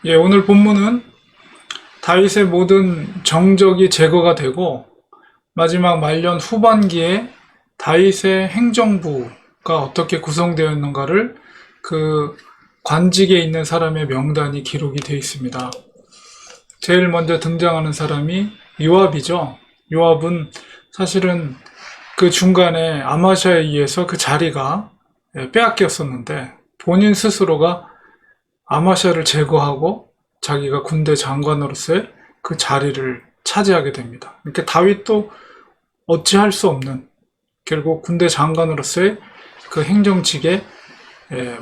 오늘 본문은 다윗의 모든 정적이 제거가 되고 마지막 말년 후반기에 다윗의 행정부가 어떻게 구성되어 있는가를 그 관직에 있는 사람의 명단이 기록이 되어 있습니다. 제일 먼저 등장하는 사람이 요압이죠. 요압은 사실은 그 중간에 아마샤에 의해서 그 자리가 빼앗겼었는데 본인 스스로가 아마샤를 제거하고 자기가 군대 장관으로서의 그 자리를 차지하게 됩니다. 이렇게 다윗도 어찌할 수 없는 결국 군대 장관으로서의 그 행정직에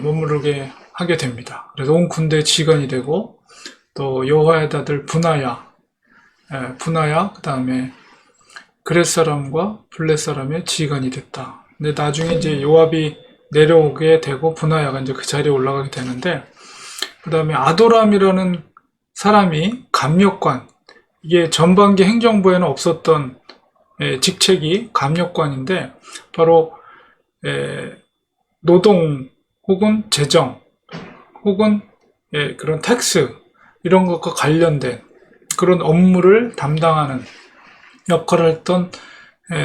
머무르게 하게 됩니다. 그래서 온 군대 지관이 되고 또 여호와의 아들 분하야 그 다음에 그렛 사람과 블렛 사람의 지관이 됐다. 근데 나중에 이제 요압이 내려오게 되고 분하야가 이제 그 자리에 올라가게 되는데 그 다음에 아도람이라는 사람이 감역관, 이게 전반기 행정부에는 없었던 직책이 감역관인데 바로 노동 혹은 재정 혹은 그런 텍스 이런 것과 관련된 그런 업무를 담당하는 역할을 했던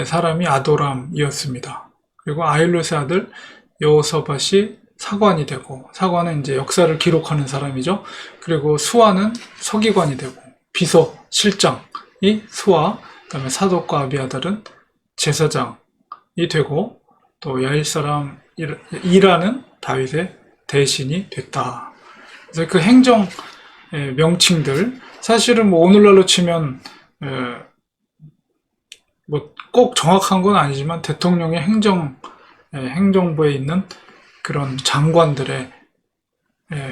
사람이 아도람이었습니다. 그리고 아일롯의 아들 여호사밧이 사관이 되고, 사관은 이제 역사를 기록하는 사람이죠. 그리고 수아는 서기관이 되고, 비서실장이 수아, 그다음에 사독과 아비아달은 제사장이 되고, 또 야일 사람 이라는 다윗의 대신이 됐다. 그래서 그 행정 명칭들, 사실은 뭐 오늘날로 치면 뭐 꼭 정확한 건 아니지만 대통령의 행정부에 있는 그런 장관들의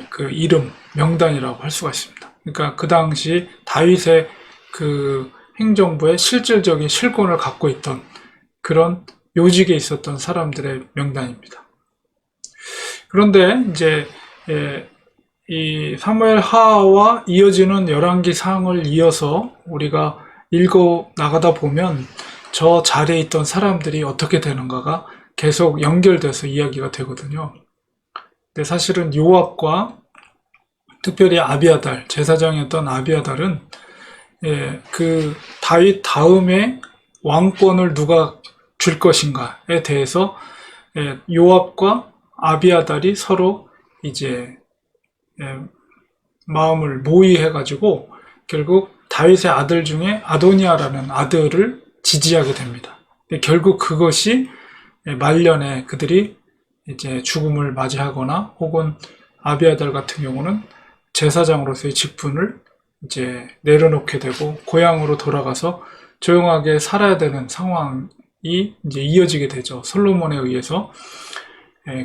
그 이름, 명단이라고 할 수가 있습니다. 그러니까 그 당시 다윗의 그 행정부의 실질적인 실권을 갖고 있던 그런 요직에 있었던 사람들의 명단입니다. 그런데 이제 이 사무엘 하와 이어지는 열왕기 상을 이어서 우리가 읽어 나가다 보면 저 자리에 있던 사람들이 어떻게 되는가가 계속 연결돼서 이야기가 되거든요. 근데 사실은 요압과 특별히 아비아달, 제사장이었던 아비아달은 그 다윗 다음에 왕권을 누가 줄 것인가에 대해서 요압과 아비아달이 서로 이제 마음을 모의해가지고 결국 다윗의 아들 중에 아도니아라는 아들을 지지하게 됩니다. 결국 그것이 말년에 그들이 이제 죽음을 맞이하거나 혹은 아비아달 같은 경우는 제사장으로서의 직분을 이제 내려놓게 되고 고향으로 돌아가서 조용하게 살아야 되는 상황이 이제 이어지게 되죠. 솔로몬에 의해서.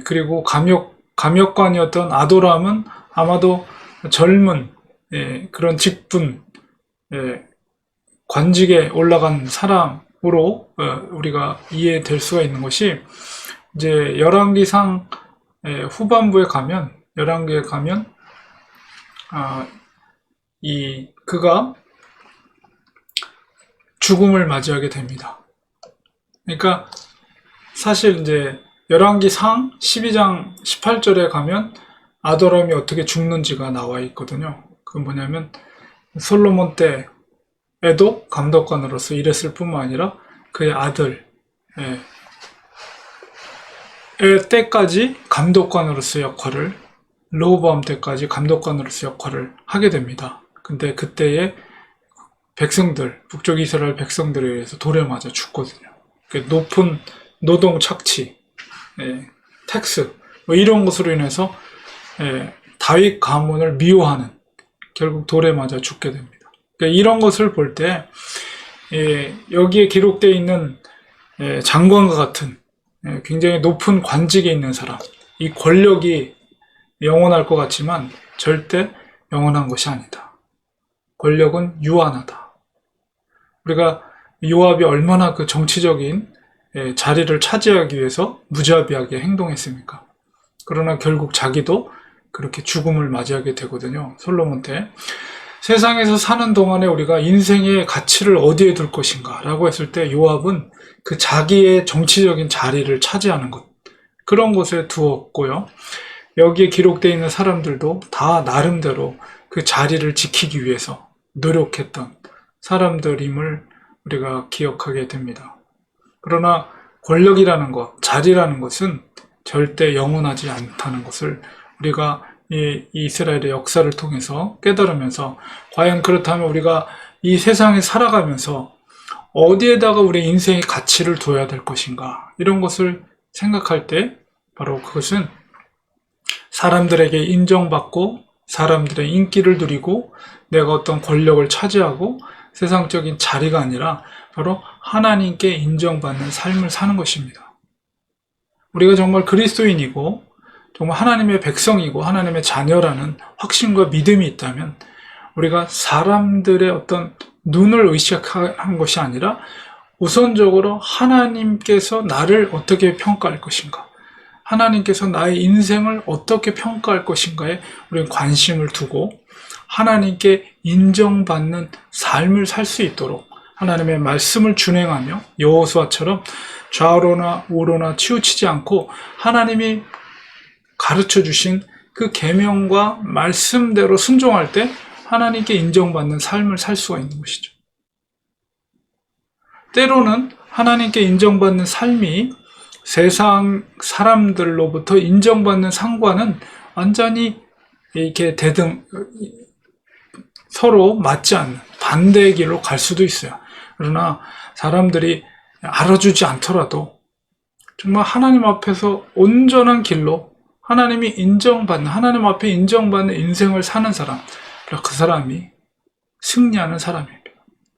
그리고 감역관이었던 아도람은 아마도 젊은 그런 직분, 관직에 올라간 사람으로 우리가 이해될 수가 있는 것이 이제 열왕기상 후반부에 가면 열왕기에 가면 그가 죽음을 맞이하게 됩니다. 그러니까 사실 이제 열왕기상 12장 18절에 가면 아도람이 어떻게 죽는지가 나와 있거든요. 그건 뭐냐면 솔로몬 때에도 감독관으로서 일했을 뿐만 아니라 그의 아들의 때까지 감독관으로서 역할을, 르호보암 때까지 감독관으로서 역할을 하게 됩니다. 근데 그때의 백성들, 북쪽 이스라엘 백성들에 의해서 돌에 맞아 죽거든요. 높은 노동 착취, 텍스 뭐 이런 것으로 인해서 다윗 가문을 미워하는, 결국 돌에 맞아 죽게 됩니다. 그러니까 이런 것을 볼 때 여기에 기록되어 있는 장관과 같은 굉장히 높은 관직에 있는 사람, 이 권력이 영원할 것 같지만 절대 영원한 것이 아니다. 권력은 유한하다. 우리가 요압이 얼마나 그 정치적인 자리를 차지하기 위해서 무자비하게 행동했습니까? 그러나 결국 자기도 그렇게 죽음을 맞이하게 되거든요. 솔로몬 때. 세상에서 사는 동안에 우리가 인생의 가치를 어디에 둘 것인가 라고 했을 때 요압은 그 자기의 정치적인 자리를 차지하는 것, 그런 곳에 두었고요. 여기에 기록되어 있는 사람들도 다 나름대로 그 자리를 지키기 위해서 노력했던 사람들임을 우리가 기억하게 됩니다. 그러나 권력이라는 것, 자리라는 것은 절대 영원하지 않다는 것을 우리가 이 이스라엘의 역사를 통해서 깨달으면서, 과연 그렇다면 우리가 이 세상에 살아가면서 어디에다가 우리 인생의 가치를 둬야 될 것인가, 이런 것을 생각할 때 바로 그것은 사람들에게 인정받고 사람들의 인기를 누리고 내가 어떤 권력을 차지하고 세상적인 자리가 아니라 바로 하나님께 인정받는 삶을 사는 것입니다. 우리가 정말 그리스도인이고 정말 하나님의 백성이고 하나님의 자녀라는 확신과 믿음이 있다면 우리가 사람들의 어떤 눈을 의식한 것이 아니라 우선적으로 하나님께서 나를 어떻게 평가할 것인가, 하나님께서 나의 인생을 어떻게 평가할 것인가에 우리는 관심을 두고 하나님께 인정받는 삶을 살 수 있도록 하나님의 말씀을 준행하며 여호수아처럼 좌로나 우로나 치우치지 않고 하나님이 가르쳐 주신 그 계명과 말씀대로 순종할 때 하나님께 인정받는 삶을 살 수가 있는 것이죠. 때로는 하나님께 인정받는 삶이 세상 사람들로부터 인정받는 상과는 완전히 이렇게 서로 맞지 않는 반대의 길로 갈 수도 있어요. 그러나 사람들이 알아주지 않더라도 정말 하나님 앞에서 온전한 길로 하나님이 인정받는, 하나님 앞에 인정받는 인생을 사는 사람, 그 사람이 승리하는 사람입니다.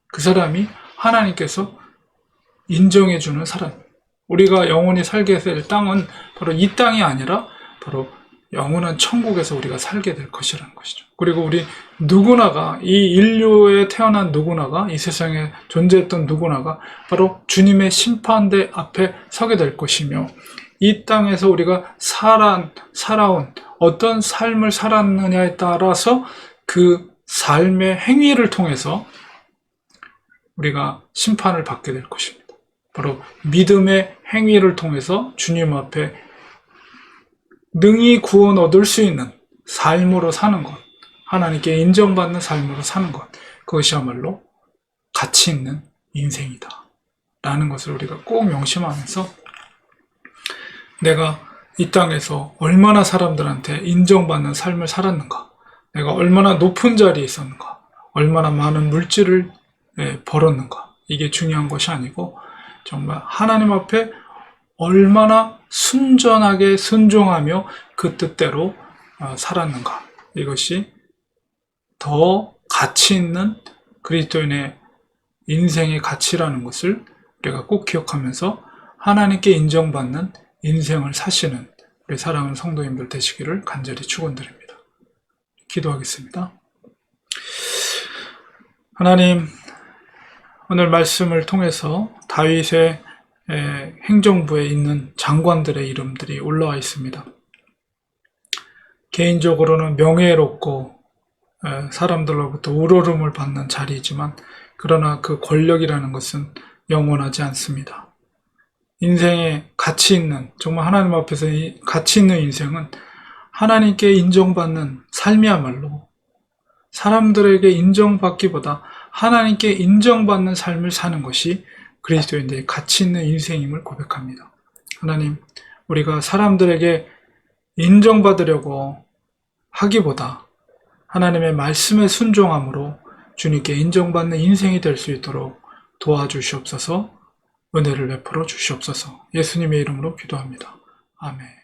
그 사람이 하나님께서 인정해주는 사람입니다. 우리가 영원히 살게 될 땅은 바로 이 땅이 아니라 바로 영원한 천국에서 우리가 살게 될 것이라는 것이죠. 그리고 우리 누구나가, 이 인류에 태어난 누구나가, 이 세상에 존재했던 누구나가 바로 주님의 심판대 앞에 서게 될 것이며, 이 땅에서 우리가 살아온 어떤 삶을 살았느냐에 따라서 그 삶의 행위를 통해서 우리가 심판을 받게 될 것입니다. 바로 믿음의 행위를 통해서 주님 앞에 능히 구원 얻을 수 있는 삶으로 사는 것, 하나님께 인정받는 삶으로 사는 것, 그것이야말로 가치 있는 인생이다 라는 것을 우리가 꼭 명심하면서 내가 이 땅에서 얼마나 사람들한테 인정받는 삶을 살았는가, 내가 얼마나 높은 자리에 있었는가, 얼마나 많은 물질을 벌었는가, 이게 중요한 것이 아니고 정말 하나님 앞에 얼마나 순전하게 순종하며 그 뜻대로 살았는가, 이것이 더 가치 있는 그리스도인의 인생의 가치라는 것을 우리가 꼭 기억하면서 하나님께 인정받는 인생을 사시는 우리 사랑하는 성도님들 되시기를 간절히 축원드립니다. 기도하겠습니다. 하나님, 오늘 말씀을 통해서 다윗의 행정부에 있는 장관들의 이름들이 올라와 있습니다. 개인적으로는 명예롭고 사람들로부터 우러름을 받는 자리이지만, 그러나 그 권력이라는 것은 영원하지 않습니다. 인생에 가치 있는, 정말 하나님 앞에서 가치 있는 인생은 하나님께 인정받는 삶이야말로 사람들에게 인정받기보다 하나님께 인정받는 삶을 사는 것이 그리스도인들의 가치 있는 인생임을 고백합니다. 하나님, 우리가 사람들에게 인정받으려고 하기보다 하나님의 말씀에 순종함으로 주님께 인정받는 인생이 될 수 있도록 도와주시옵소서. 은혜를 베풀어 주시옵소서. 예수님의 이름으로 기도합니다. 아멘.